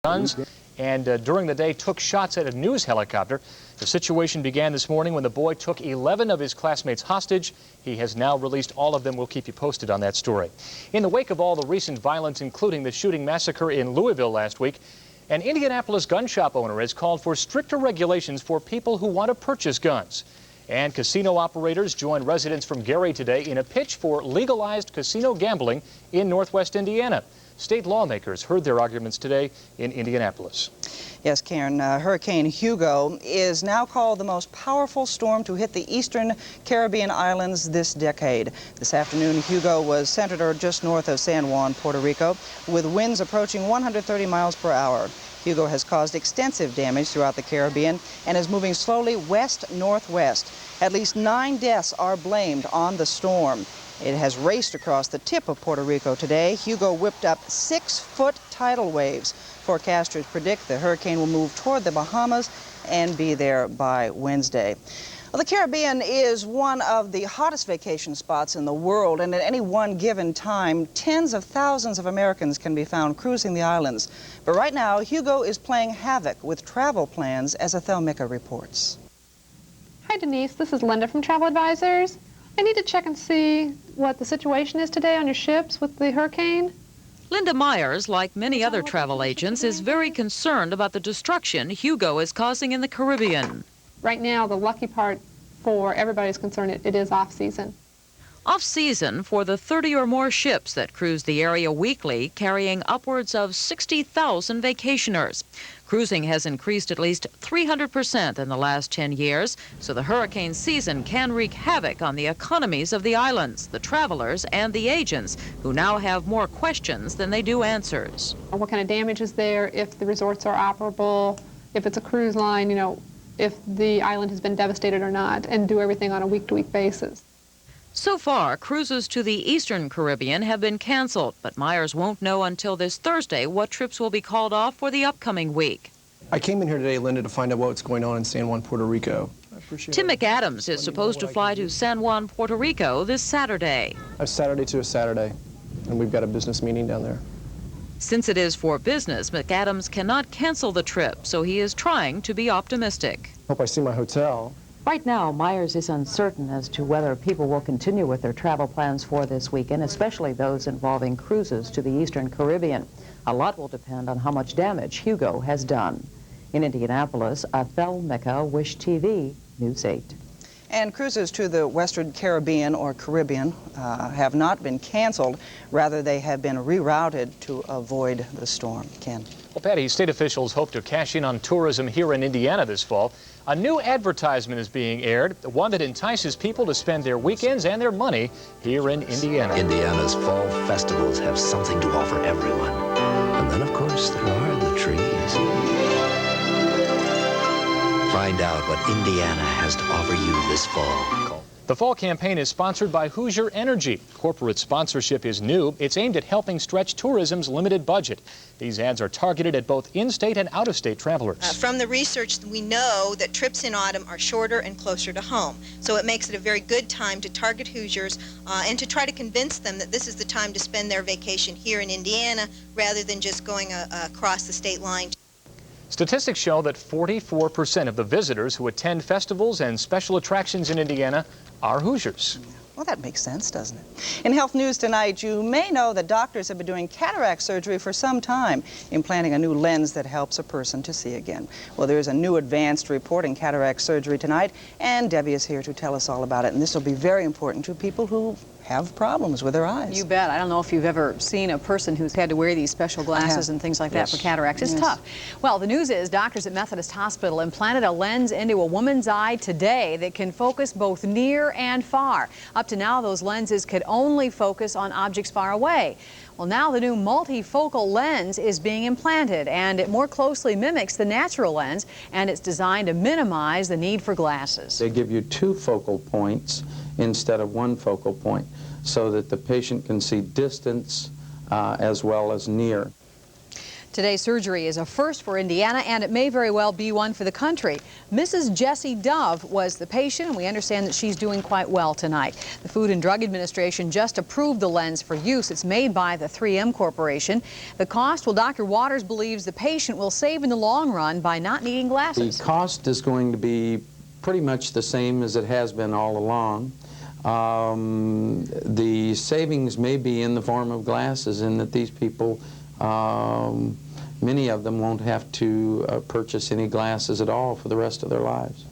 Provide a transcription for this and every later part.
guns and during the day took shots at a news helicopter. The situation began this morning when the boy took 11 of his classmates hostage. He has now released all of them. We'll keep you posted on that story. In the wake of all the recent violence, including the shooting massacre in Louisville last week, an Indianapolis gun shop owner has called for stricter regulations for people who want to purchase guns. And casino operators joined residents from Gary today in a pitch for legalized casino gambling in Northwest Indiana. State lawmakers heard their arguments today in Indianapolis. Yes, Karen, Hurricane Hugo is now called the most powerful storm to hit the eastern Caribbean islands this decade. This afternoon, Hugo was centered just north of San Juan, Puerto Rico, with winds approaching 130 miles per hour. Hugo has caused extensive damage throughout the Caribbean and is moving slowly west-northwest. At least 9 deaths are blamed on the storm. It has raced across the tip of Puerto Rico today. Hugo whipped up 6-foot tidal waves. Forecasters predict the hurricane will move toward the Bahamas and be there by Wednesday. Well, the Caribbean is one of the hottest vacation spots in the world, and at any one given time, tens of thousands of Americans can be found cruising the islands. But right now, Hugo is playing havoc with travel plans, as Athel Micka reports. Hi, Denise. This is Linda from Travel Advisors. I need to check and see what the situation is today on your ships with the hurricane. Linda Myers, like many other travel agents, is very concerned about the destruction Hugo is causing in the Caribbean. Right now, the lucky part for everybody's concerned, it is off-season. Off-season for the 30 or more ships that cruise the area weekly, carrying upwards of 60,000 vacationers. Cruising has increased at least 300% in the last 10 years, so the hurricane season can wreak havoc on the economies of the islands, the travelers, and the agents, who now have more questions than they do answers. What kind of damage is there, if the resorts are operable, if it's a cruise line, if the island has been devastated or not, and do everything on a week-to-week basis. So far, cruises to the eastern Caribbean have been canceled, but Myers won't know until this Thursday what trips will be called off for the upcoming week. I came in here today, Linda, to find out what's going on in San Juan, Puerto Rico. Tim McAdams is supposed to fly to San Juan, Puerto Rico this Saturday. A Saturday to a Saturday, and we've got a business meeting down there. Since it is for business, McAdams cannot cancel the trip, so he is trying to be optimistic. Hope I see my hotel. Right now, Myers is uncertain as to whether people will continue with their travel plans for this weekend, especially those involving cruises to the eastern Caribbean. A lot will depend on how much damage Hugo has done. In Indianapolis, Athel Micka, Wish TV, News 8. And cruises to the Western Caribbean or Caribbean have not been canceled. Rather, they have been rerouted to avoid the storm. Ken. Well, Patty, state officials hope to cash in on tourism here in Indiana this fall. A new advertisement is being aired, one that entices people to spend their weekends and their money here in Indiana. Indiana's fall festivals have something to offer everyone. And then, of course, there are the trees. Find out what Indiana has to offer you this fall. The fall campaign is sponsored by Hoosier Energy. Corporate sponsorship is new. It's aimed at helping stretch tourism's limited budget. These ads are targeted at both in-state and out-of-state travelers. From the research, we know that trips in autumn are shorter and closer to home. So it makes it a very good time to target Hoosiers and to try to convince them that this is the time to spend their vacation here in Indiana rather than just going across the state line. Statistics show that 44% of the visitors who attend festivals and special attractions in Indiana are Hoosiers. Well, that makes sense, doesn't it? In health news tonight, you may know that doctors have been doing cataract surgery for some time, implanting a new lens that helps a person to see again. Well, there's a new advanced report in cataract surgery tonight, and Debbie is here to tell us all about it. And this will be very important to people who have problems with their eyes. You bet. I don't know if you've ever seen a person who's had to wear these special glasses and things like that for cataracts. It's tough. Well, the news is doctors at Methodist Hospital implanted a lens into a woman's eye today that can focus both near and far. Up to now, those lenses could only focus on objects far away. Well, now the new multifocal lens is being implanted, and it more closely mimics the natural lens, and it's designed to minimize the need for glasses. They give you 2 focal points instead of 1 focal point, so that the patient can see distance as well as near. Today's surgery is a first for Indiana, and it may very well be one for the country. Mrs. Jessie Dove was the patient, and we understand that she's doing quite well tonight. The Food and Drug Administration just approved the lens for use. It's made by the 3M Corporation. The cost, well, Dr. Waters believes the patient will save in the long run by not needing glasses. The cost is going to be pretty much the same as it has been all along. The savings may be in the form of glasses, in that these people, many of them won't have to purchase any glasses at all for the rest of their lives.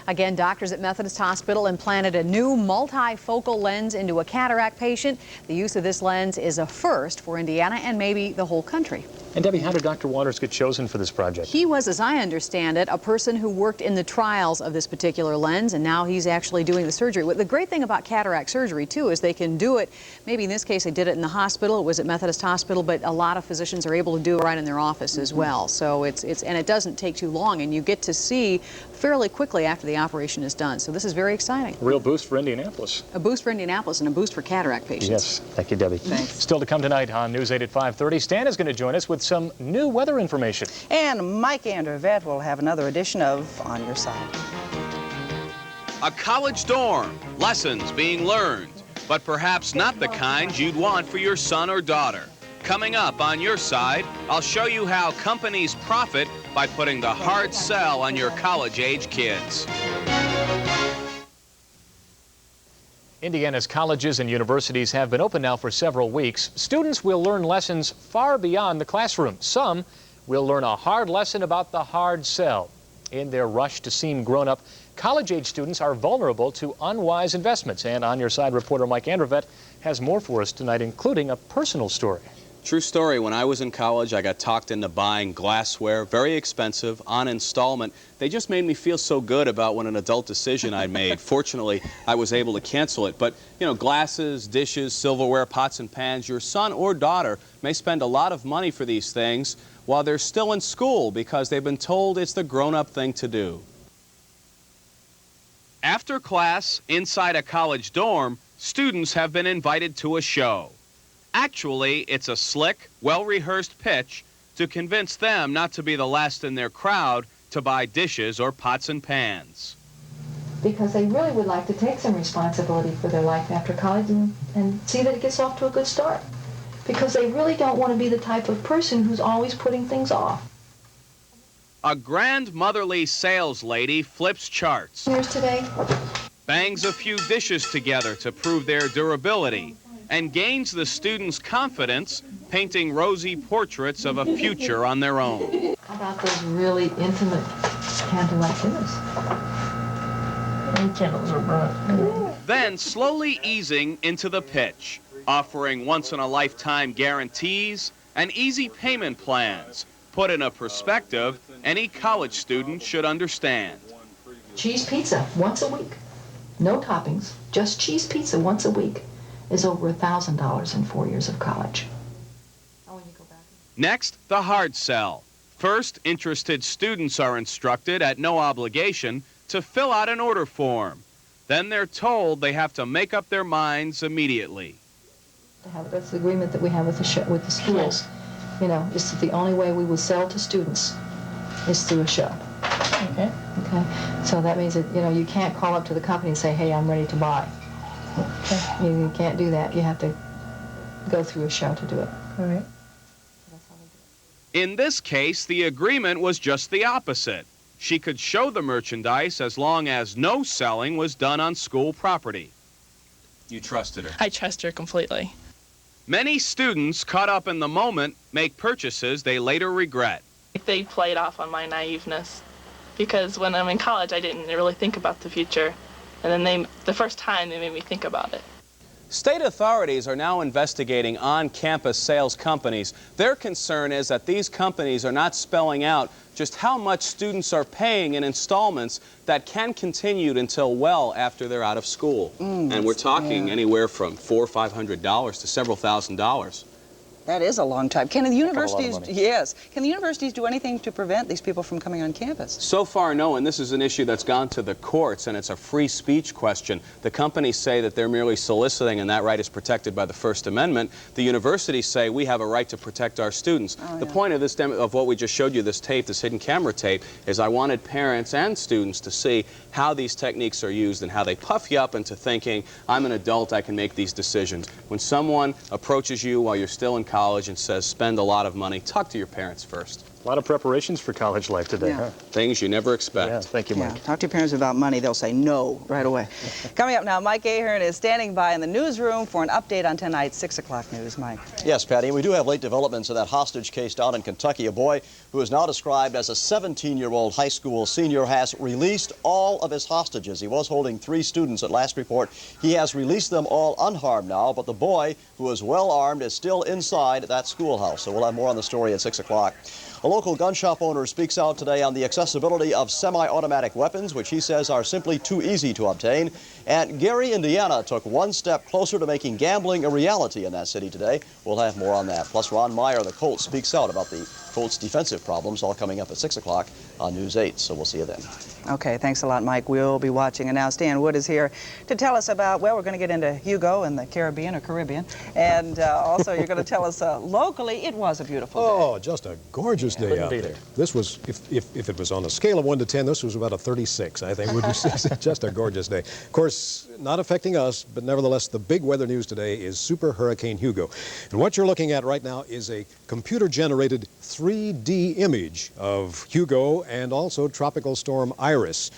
Again, doctors at Methodist Hospital implanted a new multifocal lens into a cataract patient. The use of this lens is a first for Indiana and maybe the whole country. And Debbie, how did Dr. Waters get chosen for this project? He was, as I understand it, a person who worked in the trials of this particular lens, and now he's actually doing the surgery. The great thing about cataract surgery, too, is they can do it, maybe in this case they did it in the hospital, it was at Methodist Hospital, but a lot of physicians are able to do it right in their office as well. So and it doesn't take too long, and you get to see fairly quickly after the operation is done. So this is very exciting. A real boost for Indianapolis. A boost for Indianapolis and a boost for cataract patients. Yes. Thank you, Debbie. Thanks. Still to come tonight on News 8 at 5:30, Stan is going to join us with some new weather information. And Mike Androvett will have another edition of On Your Side. A college dorm, lessons being learned, but perhaps not the kind you'd want for your son or daughter. Coming up on Your Side, I'll show you how companies profit by putting the hard sell on your college-age kids. Indiana's colleges and universities have been open now for several weeks. Students will learn lessons far beyond the classroom. Some will learn a hard lesson about the hard sell. In their rush to seem grown-up, college-age students are vulnerable to unwise investments. And On Your Side reporter Mike Androvett has more for us tonight, including a personal story. True story. When I was in college, I got talked into buying glassware, very expensive, on installment. They just made me feel so good about what an adult decision I made. Fortunately, I was able to cancel it. But, you know, glasses, dishes, silverware, pots and pans, your son or daughter may spend a lot of money for these things while they're still in school because they've been told it's the grown-up thing to do. After class, inside a college dorm, students have been invited to a show. Actually, it's a slick, well-rehearsed pitch to convince them not to be the last in their crowd to buy dishes or pots and pans. Because they really would like to take some responsibility for their life after college and see that it gets off to a good start. Because they really don't want to be the type of person who's always putting things off. A grandmotherly sales lady flips charts. Here's today. Bangs a few dishes together to prove their durability, and gains the students' confidence, painting rosy portraits of a future on their own. How about those really intimate candlelight dinners? Candles are bright. Then slowly easing into the pitch, offering once-in-a-lifetime guarantees and easy payment plans. Put in a perspective any college student should understand. Cheese pizza once a week. No toppings, just cheese pizza once a week is over $1,000 in 4 years of college. Next, the hard sell. First, interested students are instructed at no obligation to fill out an order form. Then they're told they have to make up their minds immediately. That's the agreement that we have with the schools. You know, it's the only way we will sell to students is through a show. Okay. Okay. So that means that, you know, you can't call up to the company and say, hey, I'm ready to buy. Okay. You can't do that. You have to go through a show to do it. All right. In this case, the agreement was just the opposite. She could show the merchandise as long as no selling was done on school property. You trusted her? I trust her completely. Many students caught up in the moment make purchases they later regret. They played off on my naiveness because when I'm in college, I didn't really think about the future. And then the first time, they made me think about it. State authorities are now investigating on-campus sales companies. Their concern is that these companies are not spelling out just how much students are paying in installments that can continue until well after they're out of school. And we're talking anywhere from $400 or $500 to several $1,000s. That is a long time. Can the universities, money. yes, can the universities do anything to prevent these people from coming on campus? So far, no, and this is an issue that's gone to the courts, and it's a free speech question. The companies say that they're merely soliciting, and that right is protected by the First Amendment. The universities say we have a right to protect our students. The point of this of what we just showed you, this tape, this hidden camera tape, is I wanted parents and students to see how these techniques are used and how they puff you up into thinking, I'm an adult, I can make these decisions. When someone approaches you while you're still in college and says, spend a lot of money, talk to your parents first. A lot of preparations for college life today, huh? Things you never expect. Yeah, thank you, Mike. Talk to your parents about money. They'll say no right away. Coming up now, Mike Ahern is standing by in the newsroom for an update on tonight's 6 o'clock news. Mike. Yes, Patty, and we do have late developments in that hostage case down in Kentucky. A boy who is now described as a 17-year-old high school senior has released all of his hostages. He was holding 3 students at last report. He has released them all unharmed now, but the boy, who is well armed, is still inside that schoolhouse. So we'll have more on the story at 6 o'clock. A local gun shop owner speaks out today on the accessibility of semi-automatic weapons, which he says are simply too easy to obtain. And Gary, Indiana, took one step closer to making gambling a reality in that city today. We'll have more on that. Plus, Ron Meyer, the Colts, speaks out about the Colts' defensive problems, all coming up at 6 o'clock on News 8. So we'll see you then. Okay, thanks a lot, Mike. We'll be watching. And now Stan Wood is here to tell us about, well, we're going to get into Hugo and the Caribbean, or Caribbean. And also, you're going to tell us locally, it was a beautiful day. Oh, just a gorgeous day out there. This was, if it was on a scale of 1 to 10, this was about a 36, I think. Would be just a gorgeous day. Of course, not affecting us, but nevertheless, the big weather news today is Super Hurricane Hugo. And what you're looking at right now is a computer-generated 3D image of Hugo and also Tropical Storm Iris.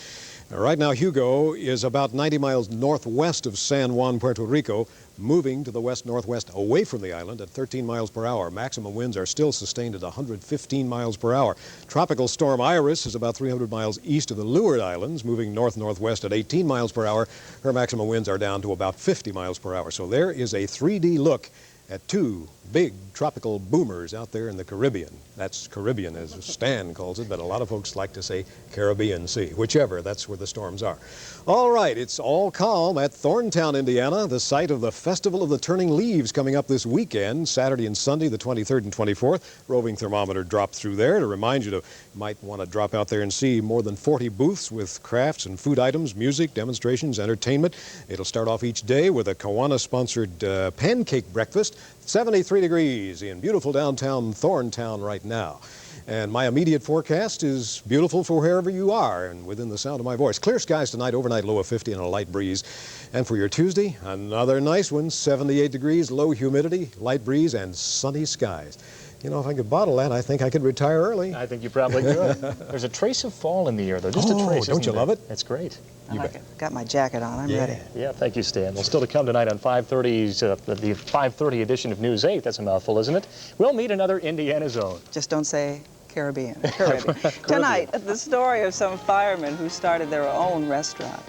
Right now, Hugo is about 90 miles northwest of San Juan, Puerto Rico, moving to the west-northwest away from the island at 13 miles per hour. Maximum winds are still sustained at 115 miles per hour. Tropical Storm Iris is about 300 miles east of the Leeward Islands, moving north-northwest at 18 miles per hour. Her maximum winds are down to about 50 miles per hour. So there is a 3D look at 2 big tropical boomers out there in the Caribbean. That's Caribbean, as Stan calls it, but a lot of folks like to say Caribbean Sea. Whichever, that's where the storms are. All right, it's all calm at Thorntown, Indiana, the site of the Festival of the Turning Leaves coming up this weekend, Saturday and Sunday, the 23rd and 24th. Roving thermometer dropped through there to remind you might want to drop out there and see more than 40 booths with crafts and food items, music, demonstrations, entertainment. It'll start off each day with a Kiwanis-sponsored pancake breakfast. 73 degrees in beautiful downtown Thorntown right now. And my immediate forecast is beautiful for wherever you are and within the sound of my voice. Clear skies tonight, overnight low of 50 and a light breeze. And for your Tuesday, another nice one, 78 degrees, low humidity, light breeze, and sunny skies. You know, if I could bottle that, I think I could retire early. I think you probably could. There's a trace of fall in the air, though. Just a trace. Don't you love it? It's great. I like it. Got my jacket on. I'm ready. Yeah, thank you, Stan. Well, still to come tonight on 5:30's, the 5:30 edition of News 8. That's a mouthful, isn't it? We'll meet another Indiana zone. Just don't say Caribbean. Caribbean. Tonight, the story of some firemen who started their own restaurant.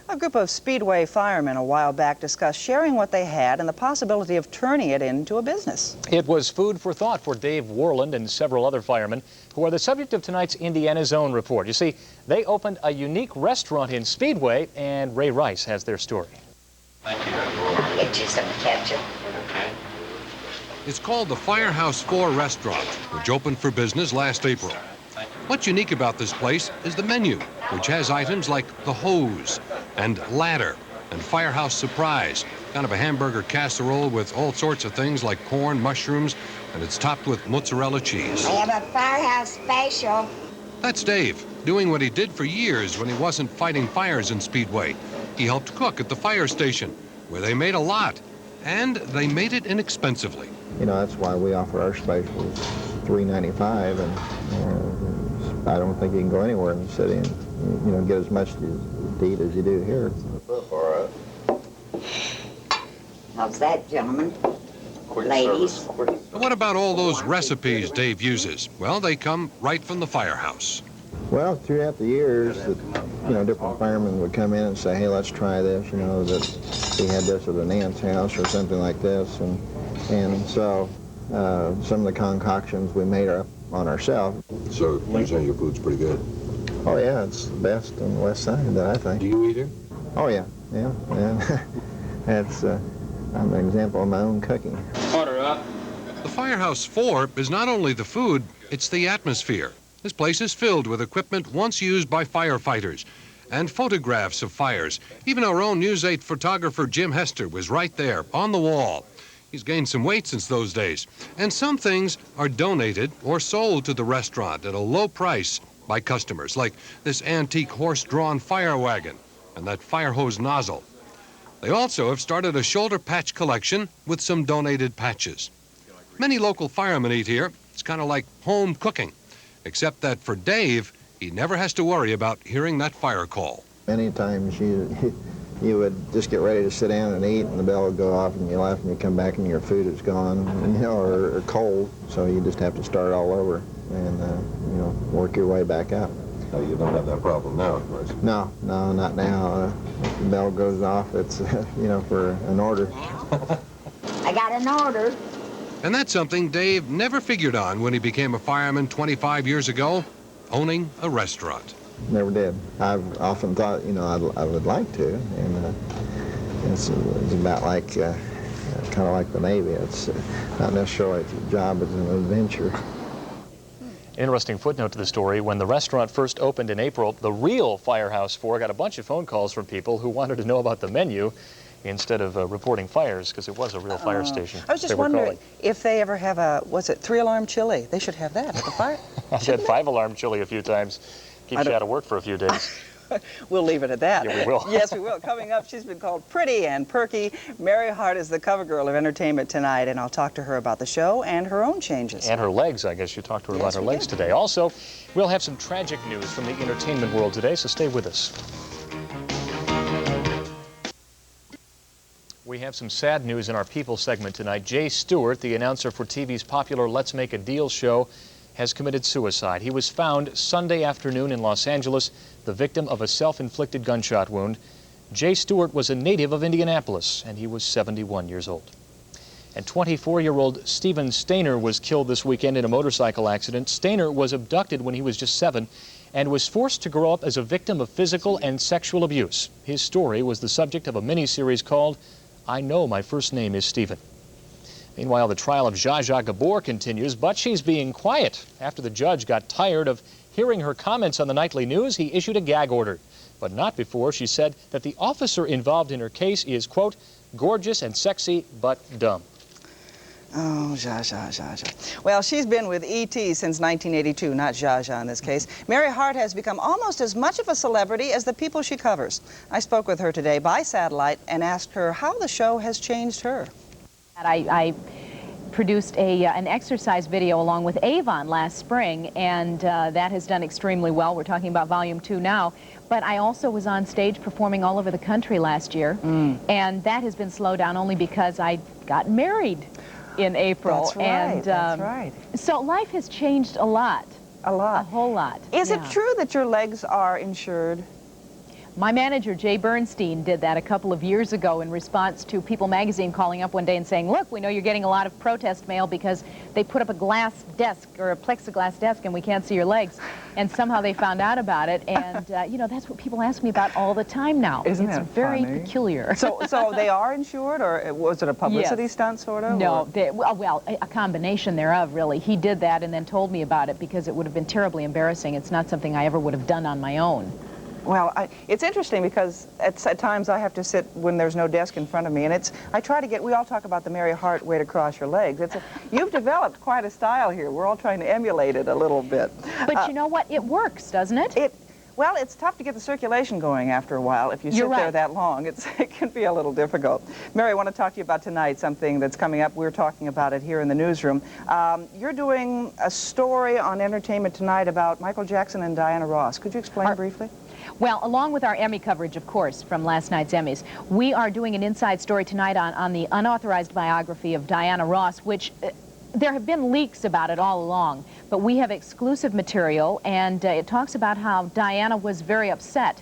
A group of Speedway firemen a while back discussed sharing what they had and the possibility of turning it into a business. It was food for thought for Dave Worland and several other firemen who are the subject of tonight's Indiana Zone report. You see, they opened a unique restaurant in Speedway, and Ray Rice has their story. Thank you. I'll get you some ketchup. Okay. It's called the Firehouse 4 Restaurant, which opened for business last April. What's unique about this place is the menu, which has items like the hose and ladder and Firehouse Surprise, kind of a hamburger casserole with all sorts of things like corn, mushrooms, and it's topped with mozzarella cheese. I have a Firehouse special. That's Dave, doing what he did for years when he wasn't fighting fires in Speedway. He helped cook at the fire station, where they made a lot, and they made it inexpensively. You know, that's why we offer our specials $3.95, and I don't think you can go anywhere in the city and, you know, get as much to eat as you do here. All right. How's that, gentlemen? Ladies. And what about all those recipes Dave uses? Well, they come right from the Firehouse. Well, throughout the years, you know, different firemen would come in and say, hey, let's try this, you know, that we had this at an aunt's house or something like this. And so some of the concoctions we made up on ourselves. So you're saying your food's pretty good? Oh, yeah, it's the best on the west side, that I think. Do you eat here? Oh, yeah. Yeah, and that's I'm an example of my own cooking. Order up. The Firehouse 4 is not only the food, it's the atmosphere. This place is filled with equipment once used by firefighters and photographs of fires. Even our own News 8 photographer Jim Hester was right there on the wall. He's gained some weight since those days. And some things are donated or sold to the restaurant at a low price by customers, like this antique horse-drawn fire wagon and that fire hose nozzle. They also have started a shoulder patch collection with some donated patches. Many local firemen eat here. It's kind of like home cooking, except that for Dave, he never has to worry about hearing that fire call. Many times you would just get ready to sit down and eat, and the bell would go off, and you left, and you come back, and your food is gone, and, or cold. So you just have to start all over and work your way back up. Oh, you don't have that problem now, of course. No, not now. If the bell goes off, it's for an order. I got an order. And that's something Dave never figured on when he became a fireman 25 years ago, owning a restaurant. Never did. I've often thought, I would like to, and it's about like, kind of like the Navy. It's not necessarily a job, it's an adventure. Interesting footnote to the story. When the restaurant first opened in April, the real Firehouse 4 got a bunch of phone calls from people who wanted to know about the menu instead of reporting fires, because it was a real fire station. I was just wondering if they ever have a, 3-alarm chili? They should have that at the fire. I've had 5-alarm chili a few times. Keeps you out of work for a few days. We'll leave it at that. Yeah, we will. Yes, we will. Coming up, she's been called pretty and perky. Mary Hart is the cover girl of Entertainment Tonight, and I'll talk to her about the show and her own changes. And her legs, I guess you talked to her about her legs today. Also, we'll have some tragic news from the entertainment world today, so stay with us. We have some sad news in our People segment tonight. Jay Stewart, the announcer for TV's popular Let's Make a Deal show, has committed suicide. He was found Sunday afternoon in Los Angeles, the victim of a self-inflicted gunshot wound. Jay Stewart was a native of Indianapolis, and he was 71 years old. And 24-year-old Stephen Stainer was killed this weekend in a motorcycle accident. Stainer was abducted when he was just 7 and was forced to grow up as a victim of physical and sexual abuse. His story was the subject of a mini-series called I Know My First Name is Stephen. Meanwhile, the trial of Zsa Zsa Gabor continues, but she's being quiet. After the judge got tired of hearing her comments on the nightly news, he issued a gag order. But not before she said that the officer involved in her case is, quote, gorgeous and sexy, but dumb. Oh, Zsa Zsa. Well, she's been with E.T. since 1982, not Zsa Zsa in this case. Mary Hart has become almost as much of a celebrity as the people she covers. I spoke with her today by satellite and asked her how the show has changed her. I produced an exercise video along with Avon last spring, and that has done extremely well. We're talking about Volume 2 now. But I also was on stage performing all over the country last year, and that has been slowed down only because I got married in April. That's right, and, that's right. So life has changed a lot. A lot. A whole lot. Is it true that your legs are insured? My manager, Jay Bernstein, did that a couple of years ago in response to People magazine calling up one day and saying, look, we know you're getting a lot of protest mail because they put up a glass desk or a plexiglass desk and we can't see your legs. And somehow they found out about it. And, that's what people ask me about all the time now. Isn't it's that very funny? Peculiar. So they are insured, or was it a publicity stunt, sort of? No, well, a combination thereof, really. He did that and then told me about it because it would have been terribly embarrassing. It's not something I ever would have done on my own. Well, it's interesting because at times I have to sit when there's no desk in front of me, and I try to we all talk about the Mary Hart way to cross your legs. You've developed quite a style here. We're all trying to emulate it a little bit. But you know what? It works, doesn't it? Well, it's tough to get the circulation going after a while. If you sit there that long, it can be a little difficult. Mary, I want to talk to you about tonight, something that's coming up. We're talking about it here in the newsroom. You're doing a story on Entertainment Tonight about Michael Jackson and Diana Ross. Could you explain briefly? Well, along with our Emmy coverage, of course, from last night's Emmys, we are doing an inside story tonight on the unauthorized biography of Diana Ross, which there have been leaks about it all along, but we have exclusive material, and it talks about how Diana was very upset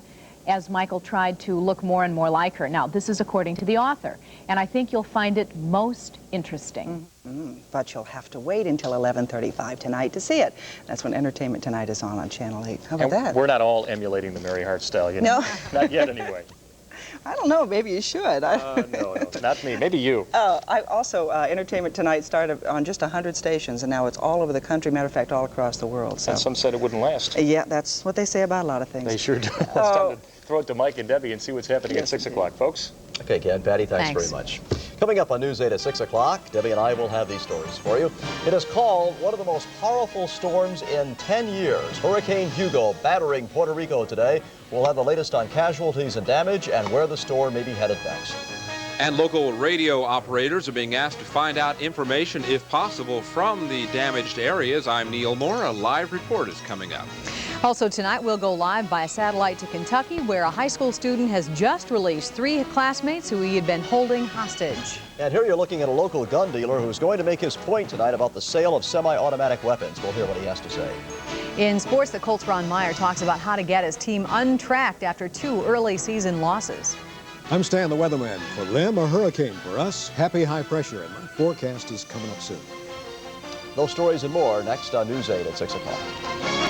as Michael tried to look more and more like her. Now, this is according to the author, and I think you'll find it most interesting. But you'll have to wait until 11:35 tonight to see it. That's when Entertainment Tonight is on Channel 8. How about that? We're not all emulating the Mary Hart style, you know? No. Not yet, anyway. I don't know, maybe you should. No, not me. Maybe you. I also, Entertainment Tonight started on just 100 stations, and now it's all over the country, matter of fact, all across the world. So. And some said it wouldn't last. Yeah, that's what they say about a lot of things. They sure do. It's time to throw it to Mike and Debbie and see what's happening at 6 o'clock, folks. Okay, Ken, Patty, thanks very much. Coming up on News 8 at 6 o'clock, Debbie and I will have these stories for you. It is called one of the most powerful storms in 10 years. Hurricane Hugo battering Puerto Rico today. We'll have the latest on casualties and damage and where the storm may be headed next. And local radio operators are being asked to find out information, if possible, from the damaged areas. I'm Neil Moore. A live report is coming up. Also tonight, we'll go live by satellite to Kentucky, where a high school student has just released 3 classmates who he had been holding hostage. And here you're looking at a local gun dealer who's going to make his point tonight about the sale of semi-automatic weapons. We'll hear what he has to say. In sports, the Colts' Ron Meyer talks about how to get his team untracked after 2 early season losses. I'm Stan the weatherman. For them, a hurricane. For us, happy high pressure. And my forecast is coming up soon. Those stories and more next on News 8 at 6 o'clock.